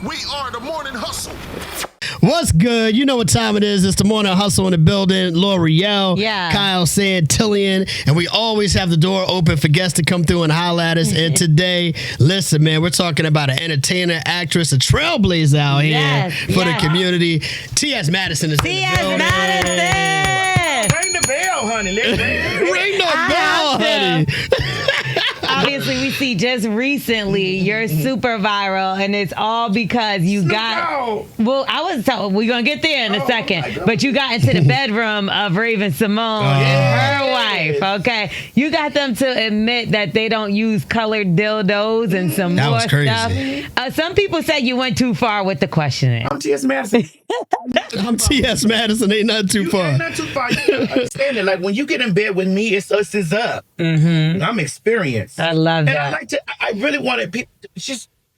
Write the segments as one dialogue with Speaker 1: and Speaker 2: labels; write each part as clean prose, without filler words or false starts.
Speaker 1: We are the Morning Hustle.
Speaker 2: What's good? You know what time it is. It's the Morning Hustle in the building. L'Oreal, Kyle Santillian, and we always have the door open for guests to come through and holler at us. And today, listen, man, we're talking about an entertainer, actress, a trailblazer out here for the community. TS Madison is in the building.
Speaker 3: Madison!
Speaker 4: Ring the bell, honey.
Speaker 2: Ring the bell, honey.
Speaker 3: Obviously, we see just recently you're super viral, and it's all because you got. Well, we're gonna get there in a second, but you got into the bedroom of Raven-Symoné, her wife. Okay, you got them to admit that they don't use colored dildos and some
Speaker 2: that
Speaker 3: more
Speaker 2: was crazy.
Speaker 3: stuff. Some people said you went too far with the questioning.
Speaker 4: I'm TS Madison.
Speaker 2: I'm TS Madison. Ain't not too far.
Speaker 4: Ain't not too far. You gotta understand it. Like when you get in bed with me, it's us is up. Mm-hmm. I'm experienced.
Speaker 3: I love that.
Speaker 4: And I really wanted people.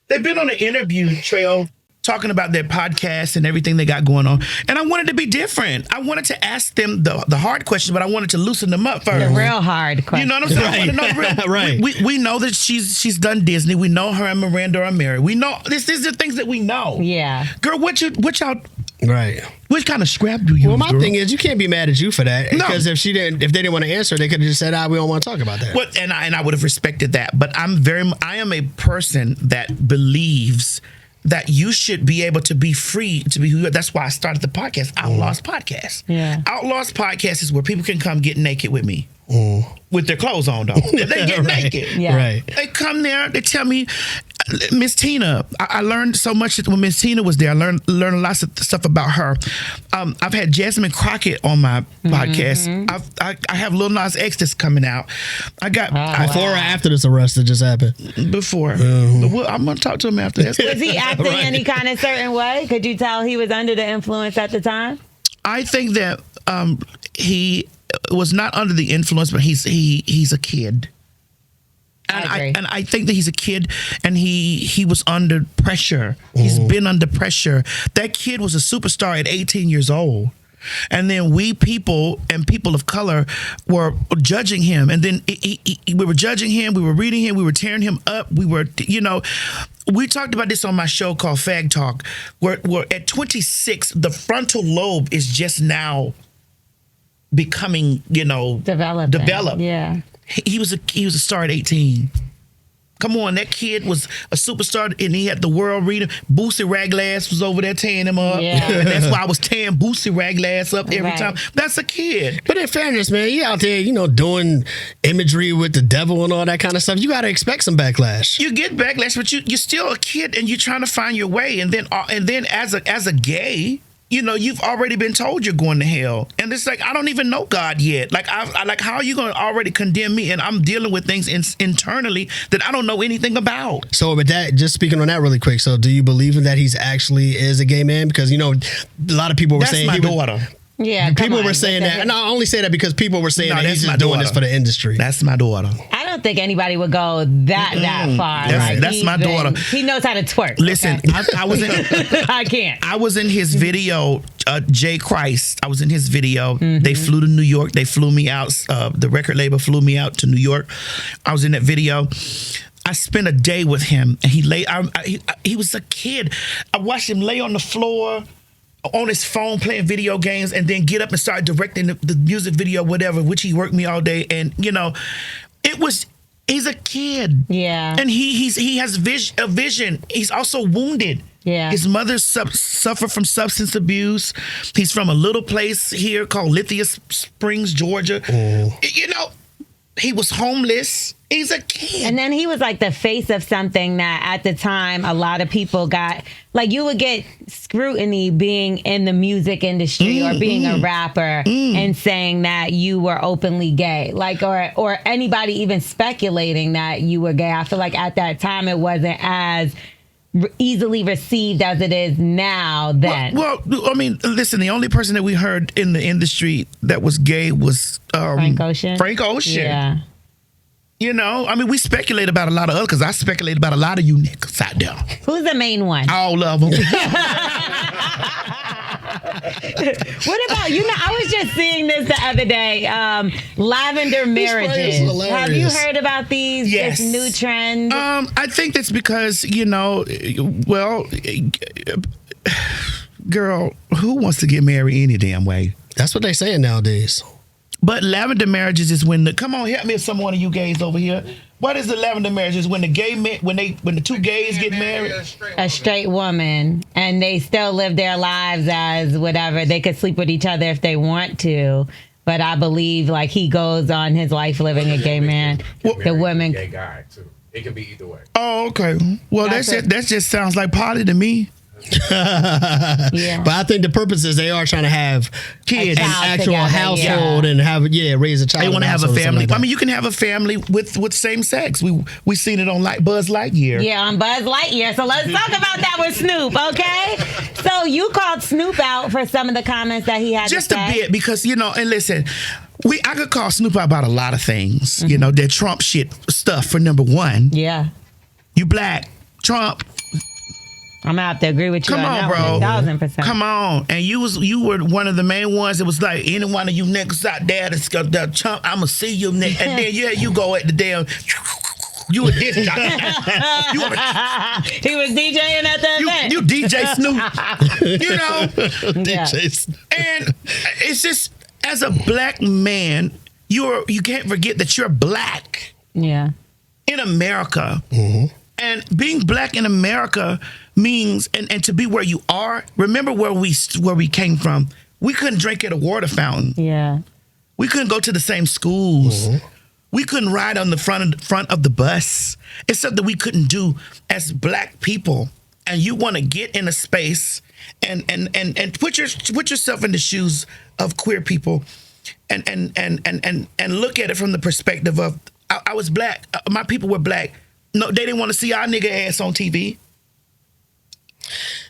Speaker 4: They've been on an interview trail talking about their podcast and everything they got going on, and I wanted to be different. I wanted to ask them the hard questions, but I wanted to loosen them up first.
Speaker 3: The real hard question.
Speaker 4: You know what I'm saying?
Speaker 2: Right.
Speaker 4: We know that she's done Disney. We know her and Miranda are married. We know these are things that we know.
Speaker 3: Yeah.
Speaker 4: Girl, what y'all?
Speaker 2: Right.
Speaker 4: Which kind of scrap do you?
Speaker 2: Well, my
Speaker 4: girl?
Speaker 2: thing is, you can't be mad at you for that.
Speaker 4: No.
Speaker 2: Because if they didn't want to answer, they could have just said, we don't want to talk about that.
Speaker 4: Well, and I would have respected that. But I am a person that believes that you should be able to be free to be who you are. That's why I started the podcast, Outlaws Podcast.
Speaker 3: Yeah.
Speaker 4: Outlaws Podcast is where people can come get naked with me. With their clothes on, though. They get naked.
Speaker 3: Yeah.
Speaker 2: Right.
Speaker 4: They come there, they tell me, Miss Tina, I learned so much when Miss Tina was there. I learned a lot of stuff about her. I've had Jasmine Crockett on my podcast. I have Lil Nas X that's coming out. I got
Speaker 2: before or after this arrest that just happened?
Speaker 4: Before. I'm going to talk to him after that.
Speaker 3: Was he acting any kind of certain way? Could you tell he was under the influence at the time?
Speaker 4: I think that he was not under the influence, but he's a kid. And I think that he's a kid, and he was under pressure. He's been under pressure. That kid was a superstar at 18 years old. And then we people and people of color were judging him. And then we were judging him. We were reading him. We were tearing him up. We were, we talked about this on my show called Fag Talk, where at 26, the frontal lobe is just now becoming, developed.
Speaker 3: Yeah.
Speaker 4: He was a star at 18. Come on, that kid was a superstar, and he had the world reading. Boosie Raglass was over there tearing him up.
Speaker 3: Yeah.
Speaker 4: And that's why I was tearing Boosie Raglass up every time. That's a kid.
Speaker 2: But in fairness, man, you out there, doing imagery with the devil and all that kind of stuff. You got to expect some backlash.
Speaker 4: You get backlash, but you're still a kid, and you're trying to find your way. And then as a gay, you've already been told you're going to hell. And it's like, I don't even know God yet. Like, how are you going to already condemn me? And I'm dealing with things internally that I don't know anything about.
Speaker 2: So with that, just speaking on that really quick. So do you believe in that he's actually is a gay man? Because, a lot of people were saying
Speaker 4: that's my daughter.
Speaker 3: Yeah,
Speaker 2: people were saying that. And I only say that because people were saying that he's just doing this for the industry.
Speaker 4: That's my daughter.
Speaker 3: I don't think anybody would go that far.
Speaker 4: That's my daughter.
Speaker 3: He knows how to twerk.
Speaker 4: Listen, okay? I was in.
Speaker 3: I can't.
Speaker 4: I was in his video, Jay Christ. I was in his video. They flew to New York. They flew me out. The record label flew me out to New York. I was in that video. I spent a day with him, and he was a kid. I watched him lay on the floor on his phone playing video games, and then get up and start directing the music video, whatever, which he worked me all day. And he's a kid.
Speaker 3: Yeah.
Speaker 4: And he has a vision. He's also wounded.
Speaker 3: Yeah.
Speaker 4: His mother suffered from substance abuse. He's from a little place here called Lithia Springs, Georgia. He was homeless. He's a kid.
Speaker 3: And then he was like the face of something that at the time a lot of people got, like you would get scrutiny being in the music industry or being a rapper and saying that you were openly gay, like, or anybody even speculating that you were gay. I feel like at that time it wasn't as easily received as it is now then.
Speaker 4: Well, I mean, listen, the only person that we heard in the industry that was gay was
Speaker 3: Frank Ocean.
Speaker 4: Yeah. I mean, we speculate about a lot of others, because I speculate about a lot of you niggas out there.
Speaker 3: Who's the main one?
Speaker 4: All of them.
Speaker 3: What about, I was just seeing this the other day. Lavender marriages. Have you heard about these?
Speaker 4: Yes.
Speaker 3: This new trend?
Speaker 4: I think that's because, girl, who wants to get married any damn way?
Speaker 2: That's what they saying nowadays.
Speaker 4: But lavender marriages is when come on, help me if some one of you gays over here. What is the lavender marriages? When the gay men, when the two gays get married?
Speaker 3: A straight woman, and they still live their lives as whatever. They could sleep with each other if they want to. But I believe like he goes on his life living a gay man. The women.
Speaker 1: Gay guy too. It can be either way.
Speaker 4: Oh, okay. Well, that just sounds like party to me.
Speaker 3: Yeah.
Speaker 2: But I think the purpose is they are trying to have
Speaker 4: kids,
Speaker 2: an actual
Speaker 3: together,
Speaker 2: household, and raise a child.
Speaker 4: They want to have a family.
Speaker 2: Like
Speaker 4: I mean, you can have a family with same sex. We seen it on Buzz Lightyear.
Speaker 3: Yeah, on Buzz Lightyear. So let's talk about that with Snoop, okay? So you called Snoop out for some of the comments that he had
Speaker 4: just
Speaker 3: to say.
Speaker 4: a bit because and listen. I could call Snoop out about a lot of things. That Trump shit stuff for number one.
Speaker 3: Yeah.
Speaker 4: You black, Trump.
Speaker 3: I'm gonna have to agree with you.
Speaker 4: Come on, bro.
Speaker 3: 1,000%.
Speaker 4: Come on. And you were one of the main ones that was like, any one of you niggas out there that's got that Trump, I'ma see you nigga. And then you go at the damn you a disc jockey.
Speaker 3: He was DJing at the event.
Speaker 4: You DJ Snoop.
Speaker 2: DJ Snoop.
Speaker 4: And it's just as a black man, you can't forget that you're black.
Speaker 3: Yeah.
Speaker 4: In America. And being black in America means, and to be where you are, remember where we came from. We couldn't drink at a water fountain.
Speaker 3: Yeah.
Speaker 4: We couldn't go to the same schools. We couldn't ride on the front of the bus. It's something we couldn't do as black people. And you want to get in a space and put yourself in the shoes of queer people and look at it from the perspective of I was black. My people were black. No, they didn't want to see our nigga ass on TV.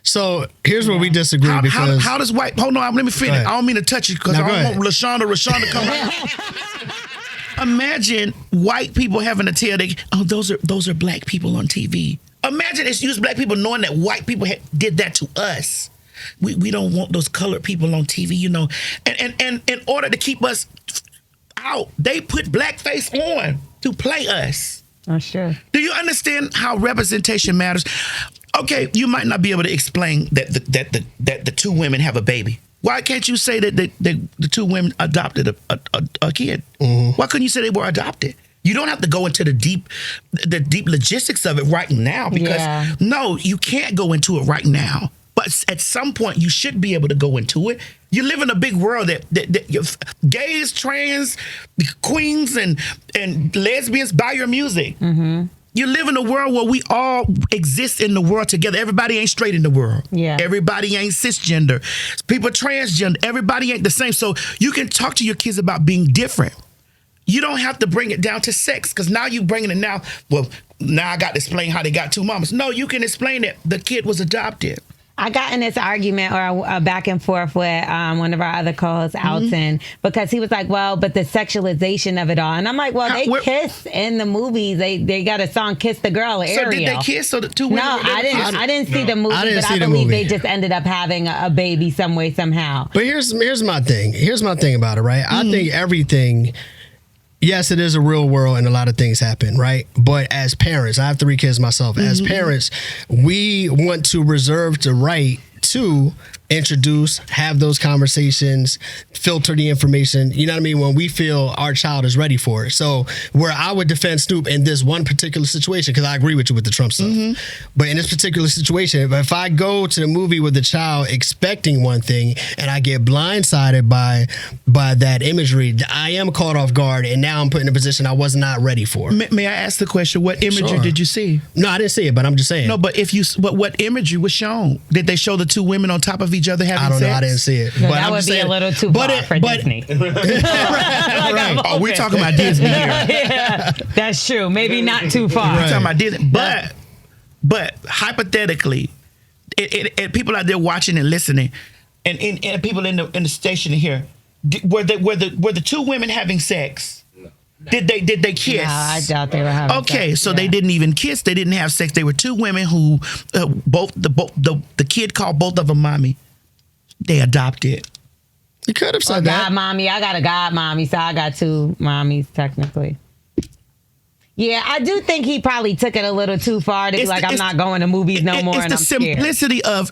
Speaker 2: So here's where we disagree.
Speaker 4: How does white? Hold on, let me finish. I don't mean to touch you because I don't want Rashonda to come out. Imagine white people having to tell those are black people on TV. Imagine it's used black people knowing that white people did that to us. We don't want those colored people on TV, And in order to keep us out, they put blackface on to play us.
Speaker 3: Oh, sure.
Speaker 4: Do you understand how representation matters? Okay, you might not be able to explain that the two women have a baby. Why can't you say that the two women adopted a kid? Why couldn't you say they were adopted? You don't have to go into the deep logistics of it right now because no, you can't go into it right now. But at some point, you should be able to go into it. You live in a big world that gays, trans, queens, and lesbians buy your music. You live in a world where we all exist in the world together. Everybody ain't straight in the world.
Speaker 3: Yeah.
Speaker 4: Everybody ain't cisgender. People transgender. Everybody ain't the same. So you can talk to your kids about being different. You don't have to bring it down to sex because now you bringing it now. Well, now I got to explain how they got two mamas. No, you can explain that the kid was adopted.
Speaker 3: I got in this argument or a back and forth with one of our other co-hosts, Alton, because he was like, well, but the sexualization of it all. And I'm like, well, they kiss in the movies. They got a song, Kiss the Girl, Ariel.
Speaker 4: So did they kiss? So the two women
Speaker 3: I didn't see the movie, but I believe they just ended up having a baby some way, somehow.
Speaker 2: But here's my thing. Here's my thing about it, right? I think everything... Yes, it is a real world and a lot of things happen, right? But as parents, I have 3 kids myself. As parents, we want to reserve the right to introduce, have those conversations, filter the information, you know what I mean, when we feel our child is ready for it. So where I would defend Snoop in this one particular situation, because I agree with you with the Trump stuff, but in this particular situation, if I go to the movie with the child expecting one thing and I get blindsided by that imagery, I am caught off guard and now I'm put in a position I was not ready for.
Speaker 4: May I ask the question, what imagery did you see?
Speaker 2: No, I didn't see it, but I'm just saying.
Speaker 4: No, but what imagery was shown? Did they show the two women on top of each other having sex?
Speaker 2: I don't know. I didn't see it.
Speaker 3: No, but that would be a little too far for Disney.
Speaker 2: Right.
Speaker 4: Oh, we're talking about Disney here.
Speaker 3: Yeah, that's true. Maybe not too far.
Speaker 4: We're talking about Disney. But hypothetically, and people out there watching and listening, and people in the station here, were the two women having sex? Did they kiss?
Speaker 3: No, I doubt they were having sex.
Speaker 4: Okay, so they didn't even kiss. They didn't have sex. They were two women who both the kid called both of them mommy. they adopted.
Speaker 2: You could have said that.
Speaker 3: God mommy. I got a god mommy, so I got 2 mommies technically. Yeah, I do think he probably took it a little too far to be like, I'm not going to movies no more, and I'm scared.
Speaker 4: It's the simplicity of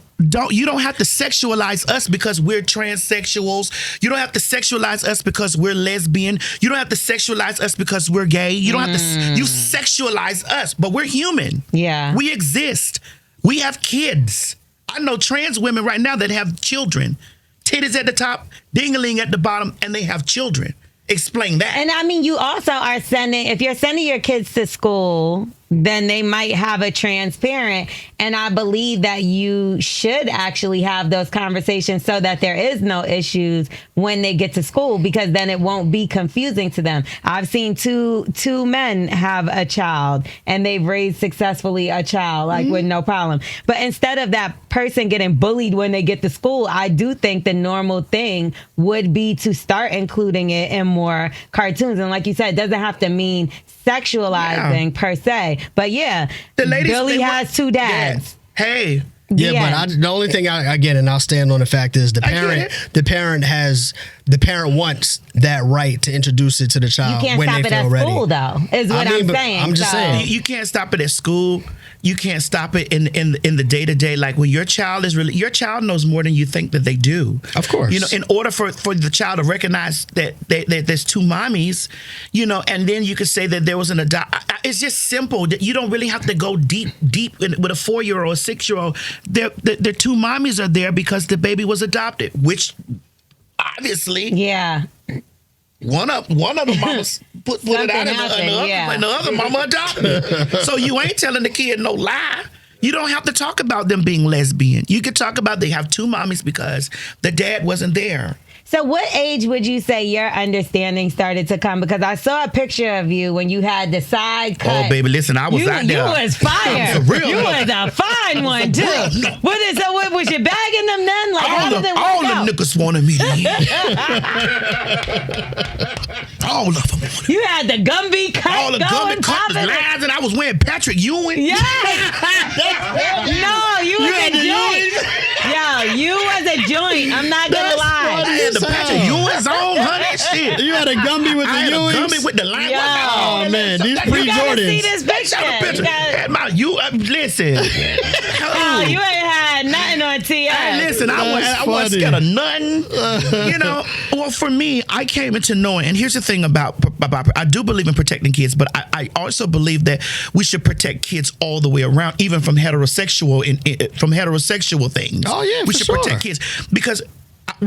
Speaker 4: you don't have to sexualize us because we're transsexuals. You don't have to sexualize us because we're lesbian. You don't have to sexualize us because we're gay. You don't have to. You sexualize us, but we're human.
Speaker 3: Yeah,
Speaker 4: we exist. We have kids. I know trans women right now that have children, titties at the top, ding-a-ling at the bottom, and they have children. Explain that.
Speaker 3: And I mean, you also are if you're sending your kids to school, then they might have a trans parent. And I believe that you should actually have those conversations so that there is no issues when they get to school, because then it won't be confusing to them. I've seen two men have a child and they've raised successfully a child, like with no problem. But instead of that person getting bullied when they get to school, I do think the normal thing would be to start including it in more cartoons. And like you said, it doesn't have to mean sexualizing per se. But yeah, Billy has 2 dads.
Speaker 4: Yeah. Hey.
Speaker 2: Yeah, but the only thing I get, and I'll stand on the fact, is the parent wants that right to introduce it to the child when they feel ready.
Speaker 3: You can't stop it at school, though, is what I'm saying.
Speaker 2: I'm just saying.
Speaker 4: You can't stop it at school. You can't stop it in the day-to-day. Like when your child your child knows more than you think that they do.
Speaker 2: Of course.
Speaker 4: You know, in order for the child to recognize that there's 2 mommies, you know, and then you could say that there was an it's just simple. You don't really have to go deep with a 4-year-old, 6-year-old. Their 2 mommies are there because the baby was adopted, which obviously,
Speaker 3: yeah,
Speaker 4: one of the mamas put it out, and the other mama adopted. So you ain't telling the kid no lie. You don't have to talk about them being lesbian. You could talk about they have 2 mommies because the dad wasn't there.
Speaker 3: So what age would you say your understanding started to come? Because I saw a picture of you when you had the side cut.
Speaker 4: Oh, baby, listen, I was out there.
Speaker 3: You was fire. You was a fine one, too. What was you bagging them then? Like, how did it work
Speaker 4: all
Speaker 3: out?
Speaker 4: the niggas wanted me to eat. All of them wanted me.
Speaker 3: You had the Gumby cut.
Speaker 4: All the Gumby cut, the lines, and I was wearing Patrick Ewing.
Speaker 3: Yeah. No, you was a joint. Yo, you was a joint. I'm not going to lie.
Speaker 4: I had the Patrick Ewing's on, honey. Shit.
Speaker 2: You had a Gumby with the Ewings?
Speaker 4: I had a Gumby with the line.
Speaker 2: Oh, man. These pre-Jordans.
Speaker 3: See this picture.
Speaker 4: Listen.
Speaker 3: Oh, you ain't had nothing on TS.
Speaker 4: Hey, listen, I wasn't scared of nothing. You know, well, for me, I came into knowing, and here's the thing about I do believe in protecting kids, but I also believe that we should protect kids all the way around, even from heterosexual things.
Speaker 2: Oh, yeah,
Speaker 4: we should protect kids, because I'm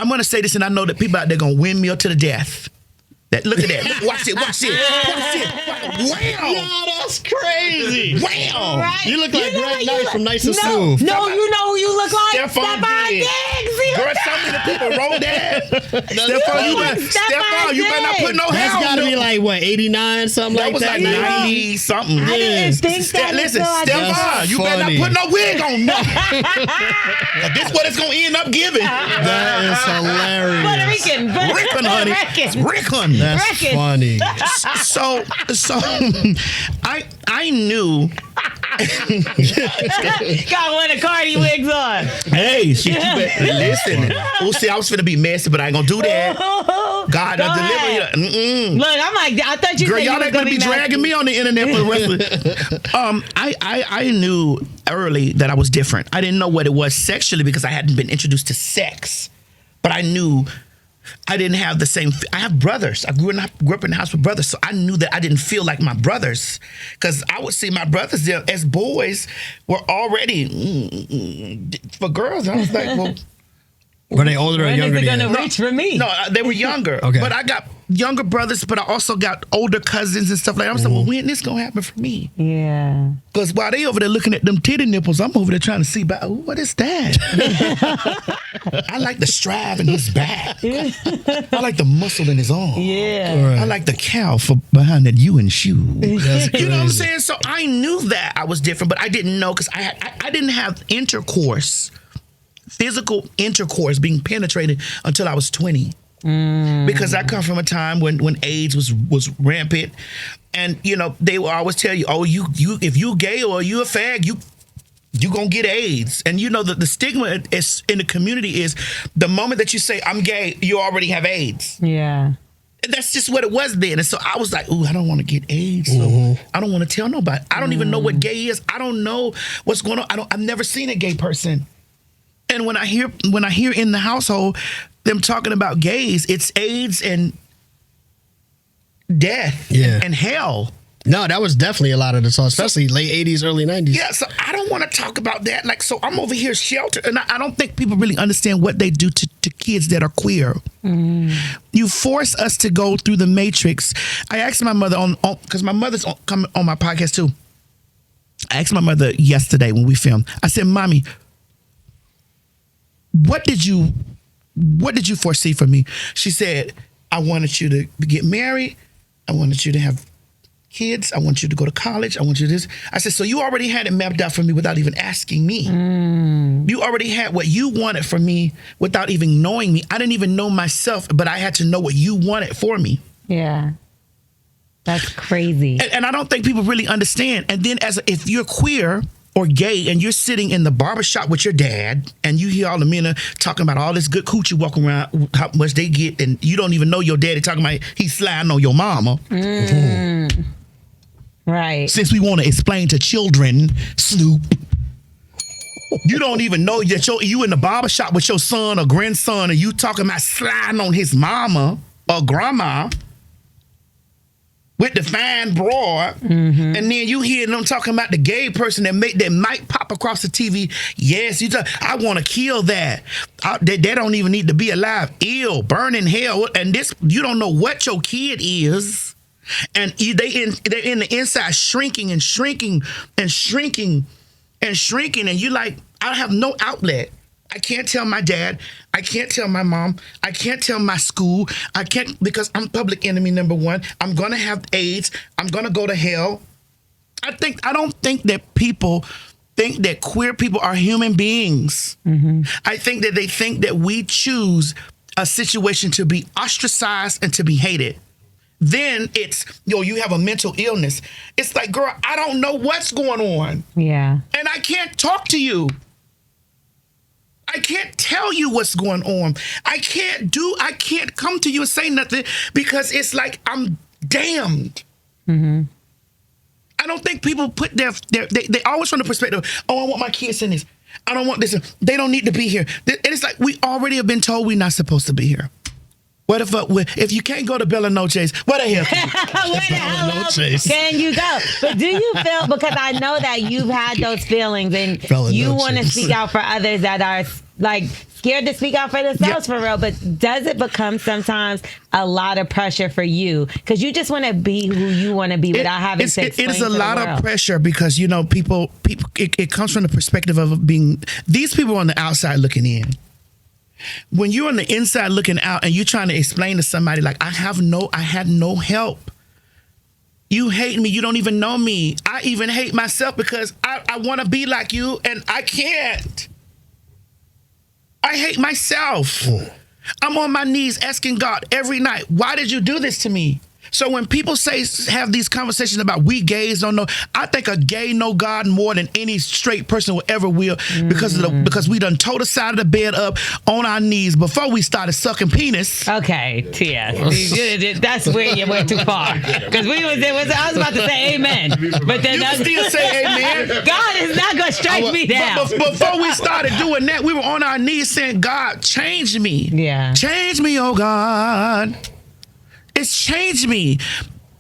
Speaker 4: going to say this, and I know that people out there going to windmill to the death. Look at that. Watch it. Wow.
Speaker 2: Yo, that's crazy.
Speaker 4: Wow.
Speaker 3: Right.
Speaker 2: You look like Greg Knight from Nice and Smooth.
Speaker 3: No, you know who you look like?
Speaker 4: Stephon Diggs. Girl, so many people wrote that. Stephon, you better not put no hair on.
Speaker 2: That's got to be like, what, 89, something like that?
Speaker 4: That was like 90 something.
Speaker 3: I didn't think that.
Speaker 4: Listen, Stephon, you better not put no wig on nothing. This is what it's going to end up giving.
Speaker 2: That is hilarious.
Speaker 3: Puerto Rican.
Speaker 4: Rickon, honey. It's Rickon.
Speaker 2: That's funny.
Speaker 4: So I knew.
Speaker 3: Got one of Cardi wigs on.
Speaker 4: Hey, shit, you better listen. We'll see. I was finna be messy, but I ain't gonna do that. God, I deliver you.
Speaker 3: Look, I'm like, I thought you
Speaker 4: girl,
Speaker 3: said
Speaker 4: y'all ain't gonna be dragging me on the internet for the rest of it. I knew early that I was different. I didn't know what it was sexually because I hadn't been introduced to sex, but I knew. I didn't have the same. I have brothers. I grew up in the house with brothers, so I knew that I didn't feel like my brothers, because I would see my brothers there as boys were already for girls. I was like, well,
Speaker 2: were they older or younger?
Speaker 3: When is it gonna reach for me?
Speaker 4: No, they were younger.
Speaker 2: Okay.
Speaker 4: But I got younger brothers, but I also got older cousins and stuff like that. I was like, well, when this gonna happen for me?
Speaker 3: Yeah.
Speaker 4: Because while they over there looking at them titty nipples, I'm over there trying to see about what is that? I like the strap in his back. I like the muscle in his arm.
Speaker 3: Yeah.
Speaker 2: Right.
Speaker 4: I like the cow behind that Ewing shoe.
Speaker 2: That's
Speaker 4: You know what I'm
Speaker 2: crazy.
Speaker 4: saying? So I knew that I was different, but I didn't know because I didn't have intercourse, physical intercourse, being penetrated until I was 20. Because I come from a time when AIDS was rampant, and you know they will always tell you, oh, you if you gay or you a fag, you're going to get AIDS. And you know that the stigma is in the community is the moment that you say, I'm gay, you already have AIDS.
Speaker 3: Yeah.
Speaker 4: And that's just what it was then. And so I was like, ooh, I don't want to get AIDS. So I don't want to tell nobody. I don't even know what gay is. I don't know what's going on. I've never seen a gay person. And when I hear in the household them talking about gays, it's AIDS and death and hell.
Speaker 2: No, that was definitely a lot of the talk, especially late 80s, early 90s.
Speaker 4: Yeah, so I don't want to talk about that. Like, so I'm over here sheltered, and I don't think people really understand what they do to kids that are queer. You force us to go through the matrix. I asked my mother because my mother's coming on my podcast too. I asked my mother yesterday when we filmed. I said, Mommy, what did you foresee for me? She said, I wanted you to get married. I wanted you to have kids. I want you to go to college. I want you to this. I said, so you already had it mapped out for me without even asking me. You already had what you wanted for me without even knowing me. I didn't even know myself, but I had to know what you wanted for me.
Speaker 3: Yeah. That's crazy.
Speaker 4: And I don't think people really understand. And then if you're queer or gay and you're sitting in the barbershop with your dad and you hear all the men talking about all this good coochie walking around, how much they get, and you don't even know your daddy talking about he's sliding on your mama.
Speaker 3: Right.
Speaker 4: Since we want to explain to children, Snoop, you don't even know that you in the barbershop with your son or grandson and you talking about sliding on his mama or grandma with the fine broad, and then you hear them talking about the gay person that might pop across the TV. Yes, I want to kill that. They don't even need to be alive. Ill, burn in hell. And this, you don't know what your kid is. And they're in the inside shrinking and shrinking and shrinking and shrinking. And you like, I have no outlet. I can't tell my dad. I can't tell my mom. I can't tell my school. I can't, because I'm public enemy number one. I'm going to have AIDS. I'm going to go to hell. I don't think that people think that queer people are human beings. I think that they think that we choose a situation to be ostracized and to be hated. Then it's, you have a mental illness. It's like, girl, I don't know what's going on.
Speaker 3: Yeah.
Speaker 4: And I can't talk to you. I can't tell you what's going on. I can't come to you and say nothing because it's like I'm damned. I don't think people put they always from the perspective, oh, I want my kids in this. I don't want this. They don't need to be here. And it's like we already have been told we're not supposed to be here. What if you can't go to Bella Noche's, where the hell
Speaker 3: can you go? But do you feel, because I know that you've had those feelings and you want to speak out for others that are like scared to speak out for themselves for real, but does it become sometimes a lot of pressure for you? Because you just want to be who you want to be without having to explain
Speaker 4: it is a lot
Speaker 3: of
Speaker 4: pressure because, people, it comes from the perspective of being, these people on the outside looking in. When you're on the inside looking out and you're trying to explain to somebody like, I had no help. You hate me. You don't even know me. I even hate myself because I want to be like you and I can't. I hate myself. I'm on my knees asking God every night, why did you do this to me? So when people have these conversations about we gays don't know, I think a gay know God more than any straight person will ever will because we done tore the side of the bed up on our knees before we started sucking penis.
Speaker 3: Okay, TS, that's where you went too far. Because I was about to say amen, but then
Speaker 4: you still say amen.
Speaker 3: God is not going to strike me down.
Speaker 4: But before we started doing that, we were on our knees saying, God, change me.
Speaker 3: Yeah,
Speaker 4: change me, oh God. It's changed me.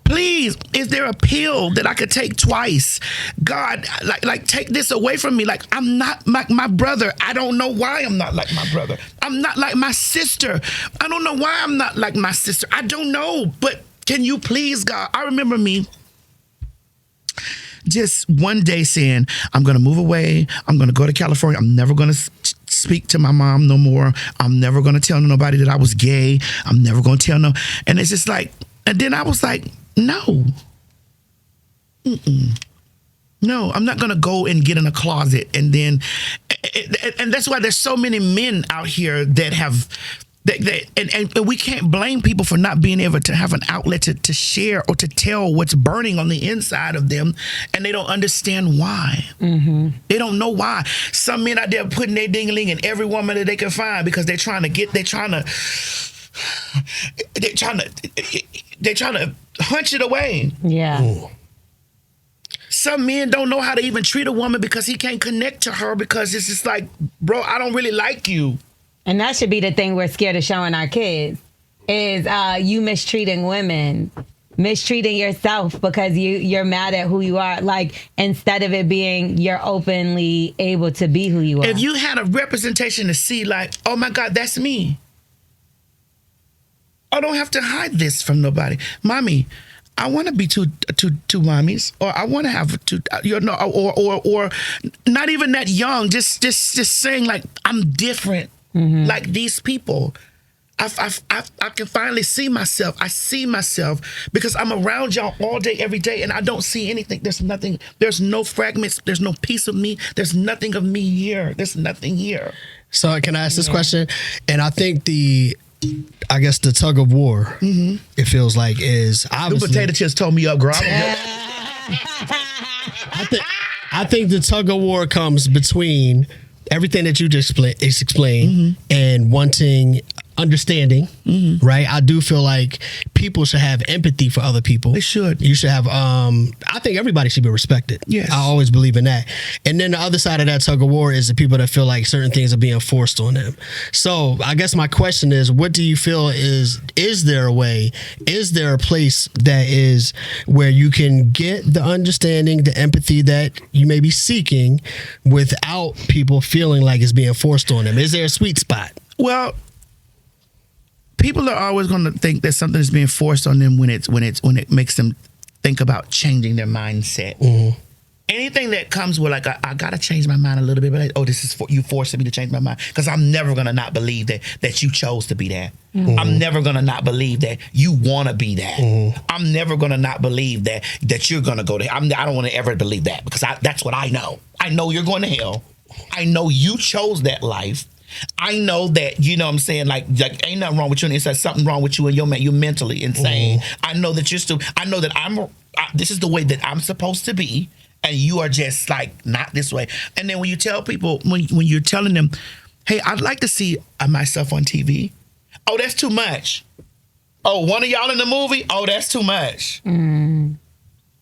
Speaker 4: Please, is there a pill that I could take twice? God, like take this away from me. Like, I'm not like my brother. I don't know why I'm not like my brother. I'm not like my sister. I don't know why I'm not like my sister. I don't know. But can you please, God? I remember me just one day saying, I'm going to move away. I'm going to go to California. I'm never going to speak to my mom no more. I'm never going to tell nobody that I was gay. I'm never going to tell no. And it's just like, and then I was like, no. No, I'm not going to go and get in a closet. And then, and that's why there's so many men out here that And we can't blame people for not being able to have an outlet to share or to tell what's burning on the inside of them, and they don't understand why. Mm-hmm. They don't know why. Some men out there putting their ding-a-ling in every woman that they can find because they're trying to hunch it away.
Speaker 3: Yeah.
Speaker 2: Ooh.
Speaker 4: Some men don't know how to even treat a woman because he can't connect to her because it's just like, bro, I don't really like you.
Speaker 3: And that should be the thing we're scared of showing our kids is you mistreating women, mistreating yourself because you're mad at who you are. Like, instead of it being you're openly able to be who you are.
Speaker 4: If you had a representation to see like, oh my God, that's me. I don't have to hide this from nobody. Mommy, I want to be two mommies, or I want to have two, or not even that young, just saying like, I'm different. Mm-hmm. Like these people, I can finally see myself. I see myself because I'm around y'all all day, every day, and I don't see anything. There's nothing. There's no fragments. There's no piece of me. There's nothing of me here. There's nothing here.
Speaker 2: So can I ask this question? And I think the tug of war, mm-hmm. it feels like, is obviously...
Speaker 4: The potato chips told me up, girl.
Speaker 2: I think the tug of war comes between everything that you just explained mm-hmm. and wanting understanding, mm-hmm. right? I do feel like people should have empathy for other people.
Speaker 4: They should.
Speaker 2: You should have, I think everybody should be respected.
Speaker 4: Yes.
Speaker 2: I always believe in that. And then the other side of that tug of war is the people that feel like certain things are being forced on them. So I guess my question is, what do you feel is there a way, is there a place that is where you can get the understanding, the empathy that you may be seeking without people feeling like it's being forced on them? Is there a sweet spot?
Speaker 4: Well, people are always going to think that something is being forced on them when it makes them think about changing their mindset. Mm-hmm. Anything that comes with like, I got to change my mind a little bit, but like, this is you forcing me to change my mind, because I'm never going to not believe that you chose to be that. Mm-hmm. I'm never going to not believe that you want to be that. Mm-hmm. I'm never going to not believe that you're going to go there. I don't want to ever believe that, because that's what I know. I know you're going to hell. I know you chose that life. I know that, you know what I'm saying, like ain't nothing wrong with you, and it's something wrong with you, and you're mentally insane. Mm-hmm. I know that I know that this is the way that I'm supposed to be, and you are just like not this way. And then when you tell people, when you're telling them, hey, I'd like to see myself on TV. Oh, that's too much. Oh, one of y'all in the movie? Oh, that's too much. Mm.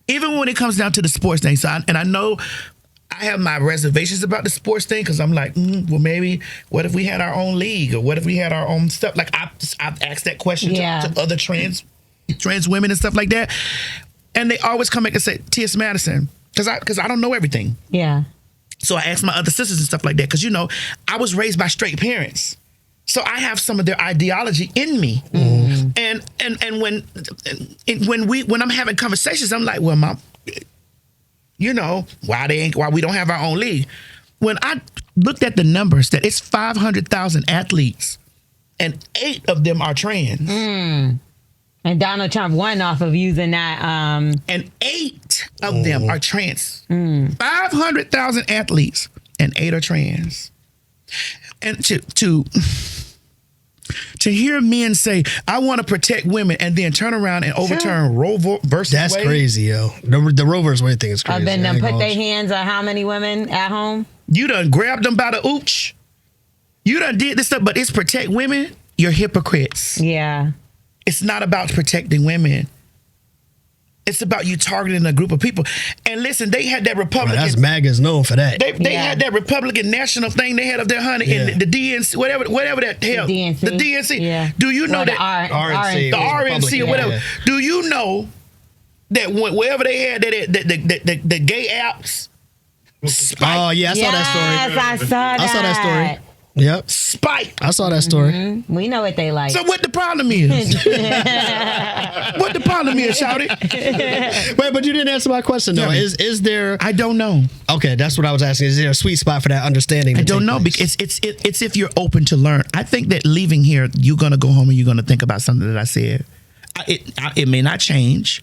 Speaker 4: Even when it comes down to the sports thing, I know I have my reservations about the sports thing, because I'm like, well, maybe what if we had our own league, or what if we had our own stuff? Like I've asked that question to other trans women and stuff like that, and they always come back and say TS Madison, because I don't know everything. Yeah. So I asked my other sisters and stuff like that, because I was raised by straight parents, so I have some of their ideology in me. Mm-hmm. And when I'm having conversations, I'm like, well, Mom, why we don't have our own league. When I looked at the numbers, that it's 500,000 athletes and 8 of them are trans. Mm.
Speaker 3: And Donald Trump won off of using that.
Speaker 4: And 8 of them are trans. 500,000 athletes and 8 are trans. And to hear men say, I want to protect women, and then turn around and overturn Roe versus Wade.
Speaker 2: That's crazy, yo. The Roe versus Wade thing is crazy.
Speaker 3: Then them put their hands on how many women at home?
Speaker 4: You done grabbed them by the ooch. You done did this stuff, but it's protect women. You're hypocrites. Yeah. It's not about protecting women. It's about you targeting a group of people. And listen, they had that Republican...
Speaker 2: Well, that's MAGA's known for that.
Speaker 4: They had that Republican national thing they had up there, honey, and the DNC, whatever that hell. The DNC. Yeah. Do you know that...
Speaker 2: RNC.
Speaker 4: The RNC or whatever. Yeah. Do you know that wherever they had the gay apps... Spike.
Speaker 2: Oh, yeah, I saw that story.
Speaker 3: Yes, I saw that
Speaker 2: story. Yep.
Speaker 4: Spike.
Speaker 2: I saw that story.
Speaker 3: Mm-hmm. We know what they like.
Speaker 4: So what the problem is? What the problem is, shawty?
Speaker 2: Wait, but you didn't answer my question, though. Is there...
Speaker 4: I don't know.
Speaker 2: Okay, that's what I was asking. Is there a sweet spot for that understanding?
Speaker 4: I don't know, because it's if you're open to learn. I think that leaving here, you're going to go home and you're going to think about something that I said. It may not change.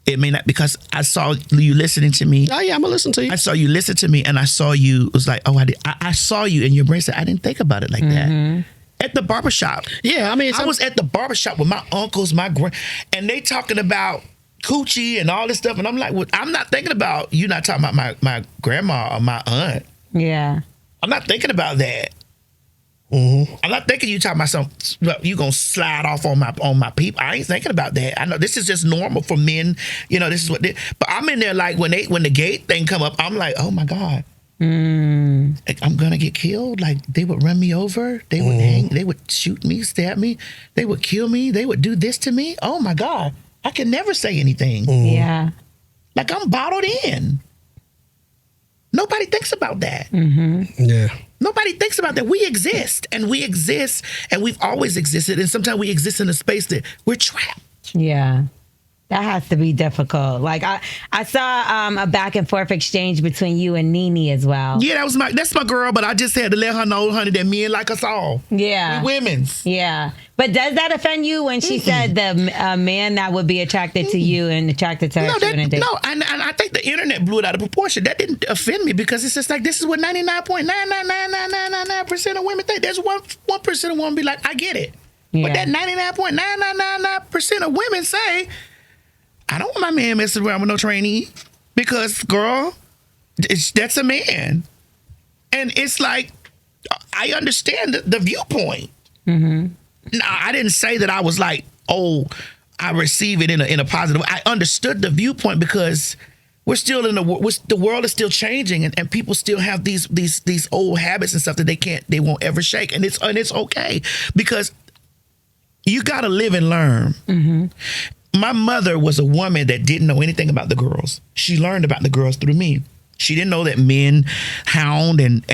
Speaker 4: It may not, because I saw you listening to me.
Speaker 2: Oh, yeah, I'm going to listen to you.
Speaker 4: I saw you listen to me, and I saw you, it was like, I saw you, and your brain said, I didn't think about it like that. At the barbershop.
Speaker 2: Yeah, I mean,
Speaker 4: I was at the barbershop with my uncles, and they talking about coochie and all this stuff. And I'm like, well, I'm not thinking about, you not talking about my grandma or my aunt.
Speaker 3: Yeah.
Speaker 4: I'm not thinking about that.
Speaker 2: Mm-hmm.
Speaker 4: I'm not thinking you talking about you gonna slide off on my people. I ain't thinking about that. I know this is just normal for men. You know, this is what but I'm in there like when the gate thing come up, I'm like, oh my God. I'm gonna get killed. Like they would run me over, they would hang, they would shoot me, stab me, they would kill me, they would do this to me. Oh my God, I can never say anything.
Speaker 3: Yeah,
Speaker 4: like I'm bottled in. Nobody thinks about that.
Speaker 2: Yeah,
Speaker 4: nobody thinks about that. We exist, and we've always existed, and sometimes we exist in a space that we're trapped.
Speaker 3: Yeah. That has to be difficult. Like I saw a back and forth exchange between you and Nene as well.
Speaker 4: Yeah, that's my girl, but I just had to let her know, honey, that men like us all.
Speaker 3: Yeah.
Speaker 4: We women's.
Speaker 3: Yeah. But does that offend you when she said the man that would be attracted to you and attracted to her?
Speaker 4: No, and I think the internet blew it out of proportion. That didn't offend me because it's just like, this is what 99.99999% of women think. There's 1% of women be like, I get it.
Speaker 3: Yeah.
Speaker 4: But that 99.9999% of women say, I don't want my man messing around with no trainee because, girl, that's a man. And it's like, I understand the viewpoint. Now, I didn't say that I was like, oh, I receive it in a positive way. I understood the viewpoint because we're still in the world is still changing, and people still have these old habits and stuff that they won't ever shake, and it's okay because you got to live and learn. My mother was a woman that didn't know anything about the girls. She learned about the girls through me. She didn't know that men hound and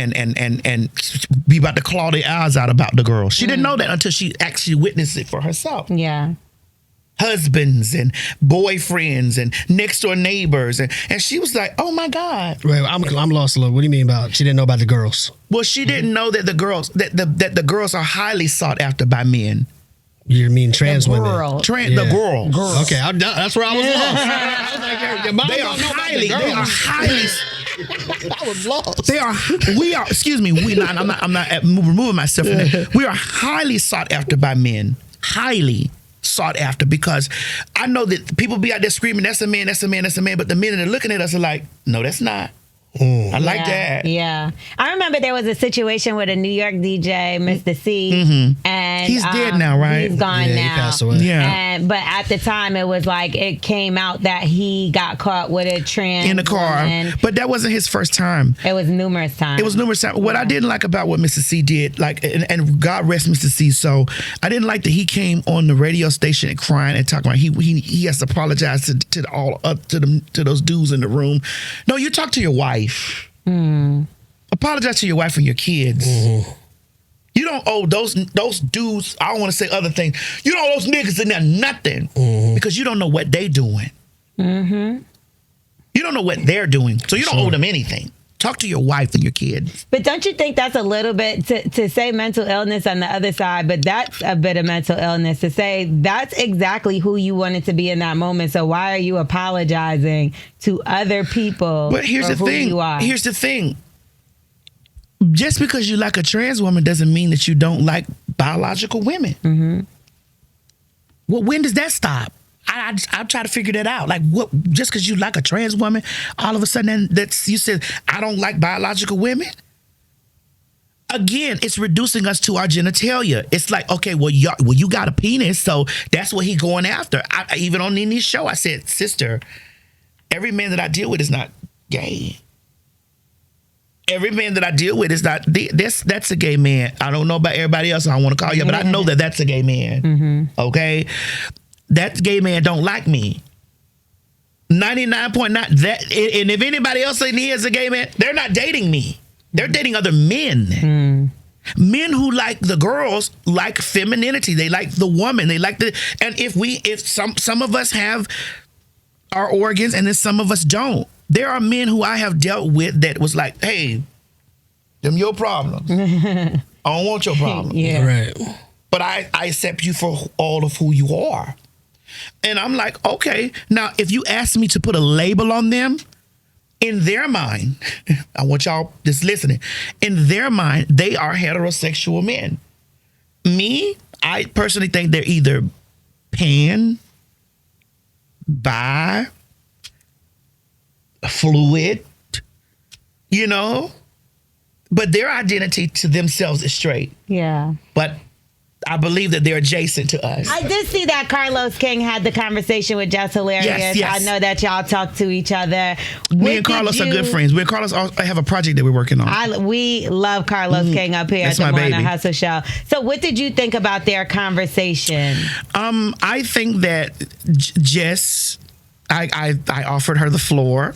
Speaker 4: be about to claw their eyes out about the girls. She didn't know that until she actually witnessed it for herself.
Speaker 3: Yeah.
Speaker 4: Husbands and boyfriends and next door neighbors. And she was like, oh my God.
Speaker 2: Wait, I'm lost a little. What do you mean about she didn't know about the girls?
Speaker 4: Well, she didn't know that the girls are highly sought after by men.
Speaker 2: You mean trans women?
Speaker 4: The girl.
Speaker 2: Okay, that's where I was lost. I was like,
Speaker 4: they are highly.
Speaker 2: I was lost.
Speaker 4: I'm not removing myself from that. We are highly sought after by men. Highly sought after because I know that people be out there screaming, that's a man, that's a man, that's a man. But the men that are looking at us are like, no, that's not. I like that.
Speaker 3: Yeah. I remember there was a situation with a New York DJ, Mr. C. And
Speaker 4: he's dead now, right?
Speaker 3: He's gone now.
Speaker 2: He passed away.
Speaker 4: Yeah.
Speaker 3: But at the time, it was like it came out that he got caught with a trans
Speaker 4: in the car.
Speaker 3: woman.
Speaker 4: But that wasn't his first time.
Speaker 3: It was numerous times.
Speaker 4: What I didn't like about what Mr. C did, like, and God rest Mr. C, so I didn't like that he came on the radio station and crying and talking about he has to apologize to those dudes in the room. No, you talk to your wife. Apologize to your wife and your kids. You don't owe those dudes, I don't want to say other things, you don't owe those niggas in there nothing because you don't know what they doing. You don't know what they're doing, so you don't owe them anything. Talk to your wife and your kids.
Speaker 3: But don't you think that's a little bit to say mental illness on the other side, but that's a bit of mental illness to say that's exactly who you wanted to be in that moment. So why are you apologizing to other people?
Speaker 4: But here's the thing.
Speaker 3: You are?
Speaker 4: Here's the thing. Just because you like a trans woman doesn't mean that you don't like biological women. Well, when does that stop? I try to figure that out. Like, what? Just because you like a trans woman, all of a sudden you said I don't like biological women. Again, it's reducing us to our genitalia. It's like, okay, well, you got a penis, so that's what he going after. Even on Nene's show, I said, sister, every man that I deal with is not gay. Every man that I deal with is not that's a gay man. I don't know about everybody else. I don't want to call you, but I know that that's a gay man. Okay. That gay man don't like me. 99.9 that, and if anybody else in here is a gay man, they're not dating me. They're dating other men. Men who like the girls like femininity. They like the woman. They like and if some of us have our organs and then some of us don't. There are men who I have dealt with that was like, hey, them your problems. I don't want your problems.
Speaker 3: Yeah.
Speaker 2: Right.
Speaker 4: But I accept you for all of who you are. And I'm like, okay, now if you ask me to put a label on them, in their mind, I want y'all just listening, in their mind, they are heterosexual men. Me, I personally think they're either pan, bi, fluid, you know, but their identity to themselves is straight.
Speaker 3: Yeah.
Speaker 4: But I believe that they're adjacent to us.
Speaker 3: I did see that Carlos King had the conversation with Just Hilarious.
Speaker 4: Yes.
Speaker 3: I know that y'all talk to each other.
Speaker 4: Me and Carlos are good friends. Me and Carlos have a project that we're working on.
Speaker 3: We love Carlos King up here
Speaker 4: That's
Speaker 3: at the
Speaker 4: my
Speaker 3: Morning
Speaker 4: baby.
Speaker 3: Hustle Show. So what did you think about their conversation?
Speaker 4: I think that Jess, I offered her the floor.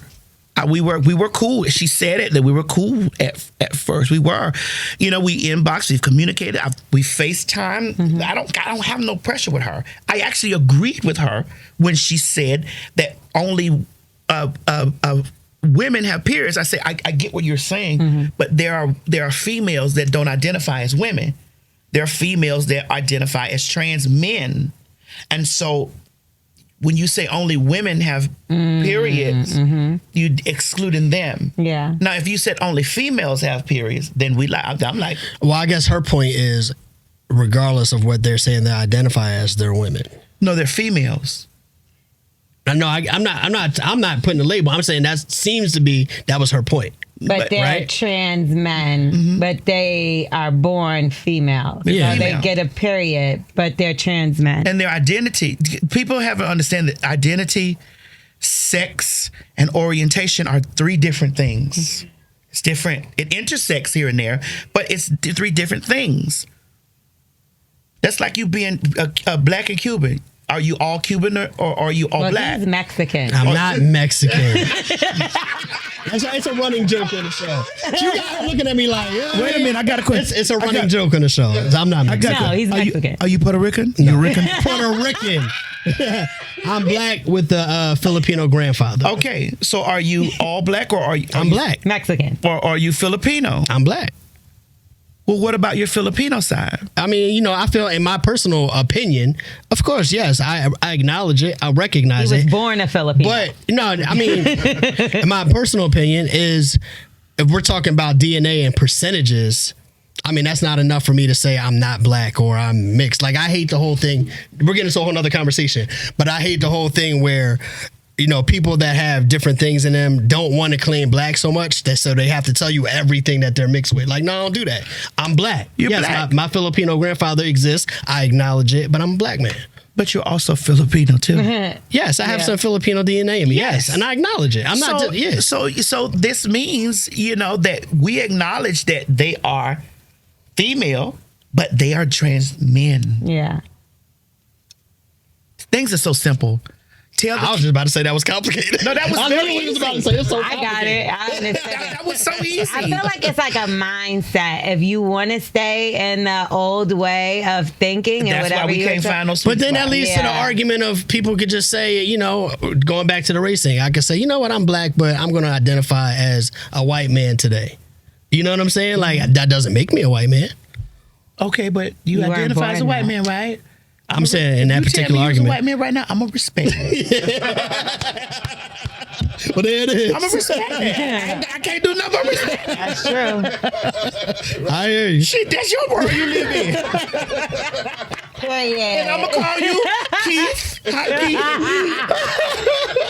Speaker 4: We were cool. She said it that we were cool at first. We were, you know, we inboxed, we've communicated, we FaceTime.
Speaker 3: Mm-hmm.
Speaker 4: I don't have no pressure with her. I actually agreed with her when she said that only women have periods. I say I get what you're saying,
Speaker 3: Mm-hmm.
Speaker 4: but there are females that don't identify as women. There are females that identify as trans men, and so when you say only women have periods, you excluding them.
Speaker 3: Yeah.
Speaker 4: Now, if you said only females have periods, then I'm like,
Speaker 2: Well, I guess her point is, regardless of what they're saying, they identify as they're women.
Speaker 4: no, they're females.
Speaker 2: No, I'm not putting a label. I'm saying that was her point.
Speaker 3: But they're
Speaker 2: right?
Speaker 3: trans men, but they are born female.
Speaker 2: Yeah.
Speaker 3: So they
Speaker 4: Female.
Speaker 3: get a period, but they're trans men.
Speaker 4: And their identity, people haven't understand that identity, sex, and orientation are three different things. It's different. It intersects here and there, but it's three different things. That's like you being a black and Cuban. Are you all Cuban or are you all black?
Speaker 3: He's Mexican.
Speaker 2: I'm not Mexican. It's a running joke on the show. You guys are looking at me like,
Speaker 4: Wait a minute, I got a question.
Speaker 2: It's a running joke on the show. I'm not Mexican.
Speaker 3: No, he's Mexican.
Speaker 4: Are you Puerto Rican? You Rican?
Speaker 2: Puerto Rican. I'm black with the Filipino grandfather.
Speaker 4: Okay, so are you all black or
Speaker 2: I'm black.
Speaker 3: Mexican.
Speaker 4: Or are you Filipino?
Speaker 2: I'm black.
Speaker 4: Well, what about your Filipino side?
Speaker 2: I mean, you know, I feel in my personal opinion, of course, yes, I acknowledge it. I recognize
Speaker 3: He was
Speaker 2: it.
Speaker 3: born a Filipino.
Speaker 2: But no, I mean, in my personal opinion is if we're talking about DNA and percentages, I mean, that's not enough for me to say I'm not black or I'm mixed. Like, I hate the whole thing. We're getting into a whole nother conversation, but I hate the whole thing where, you know, people that have different things in them don't want to claim black so much that so they have to tell you everything that they're mixed with. Like, no, don't do that. I'm black.
Speaker 4: You're
Speaker 2: yes,
Speaker 4: black.
Speaker 2: My Filipino grandfather exists. I acknowledge it, but I'm a black man.
Speaker 4: But you're also Filipino too.
Speaker 2: Yes, I have some Filipino DNA in me. Yes, and I acknowledge it. I'm not. Yes.
Speaker 4: So this means, you know, that we acknowledge that they are female, but they are trans men.
Speaker 3: Yeah.
Speaker 4: Things are so simple.
Speaker 2: I was just about to say that was complicated.
Speaker 4: No, that was
Speaker 2: I
Speaker 4: very
Speaker 2: literally was
Speaker 4: easy.
Speaker 2: about to say it's so
Speaker 3: I got
Speaker 2: complicated.
Speaker 3: it. I understand.
Speaker 4: that was so easy.
Speaker 3: I feel like it's like a mindset. If you want to stay in the old way of thinking and
Speaker 4: That's
Speaker 3: whatever
Speaker 4: why we
Speaker 3: you
Speaker 4: can't
Speaker 3: were
Speaker 4: find no sweet
Speaker 2: But then that
Speaker 4: spot.
Speaker 2: leads to the
Speaker 3: Yeah.
Speaker 2: argument of people could just say, you know, going back to the race thing, I could say, you know what, I'm black, but I'm going to identify as a white man today. You know what I'm saying? Like, that doesn't make me a white man.
Speaker 4: Okay, but you
Speaker 3: weren't
Speaker 4: identify as a
Speaker 3: born
Speaker 4: white
Speaker 3: that.
Speaker 4: man, right?
Speaker 2: I'm saying in that particular
Speaker 4: you
Speaker 2: argument.
Speaker 4: a white man right now, I'm gonna respect it.
Speaker 2: Well, there it is.
Speaker 4: I'm gonna respect it. I can't do nothing but respect it.
Speaker 3: That's true.
Speaker 2: I hear you.
Speaker 4: Shit, that's your world you live in. And I'm gonna call you Keith. Hi,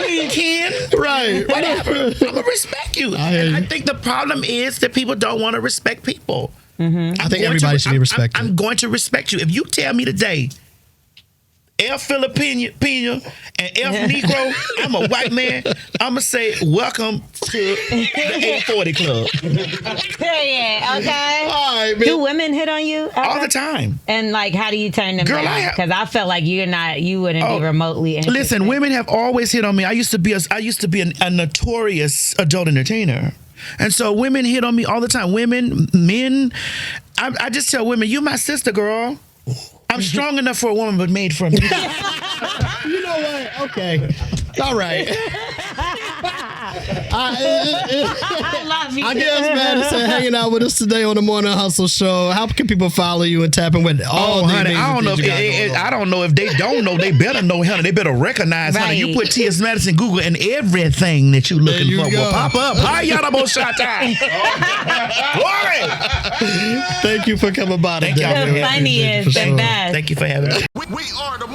Speaker 4: Keith. Ken.
Speaker 2: Right.
Speaker 4: Whatever. I'm gonna respect you.
Speaker 2: I hear
Speaker 4: And I
Speaker 2: you.
Speaker 4: think the problem is that people don't want to respect people.
Speaker 2: I think everybody should be respected.
Speaker 4: I'm going to respect you. If you tell me today, F Filipino and F Negro, I'm a white man, I'm going to say, welcome to the 840 Club.
Speaker 3: Period. Okay.
Speaker 2: All right, man.
Speaker 3: Do women hit on you ever?
Speaker 4: All the time.
Speaker 3: And like, how do you turn them
Speaker 4: Girl,
Speaker 3: down? Because I felt like you wouldn't be remotely interested.
Speaker 4: Listen, women have always hit on me. I used to be a notorious adult entertainer. And so women hit on me all the time. Women, men, I just tell women, you my sister, girl. I'm strong enough for a woman, but made for me.
Speaker 2: You know what? Okay. All right.
Speaker 3: I love you.
Speaker 2: TS Madison hanging out with us today on the Morning Hustle Show. How can people follow you and tap in with all the
Speaker 4: honey, I don't know. I don't know if they don't know. They better know, honey. They better recognize, honey. You put TS Madison Google and everything that you're looking for will pop up. Hi, y'all, both shot time. Glory.
Speaker 2: Thank you for coming by today.
Speaker 3: The funniest, the best.
Speaker 4: Thank you for having me.
Speaker 5: We are the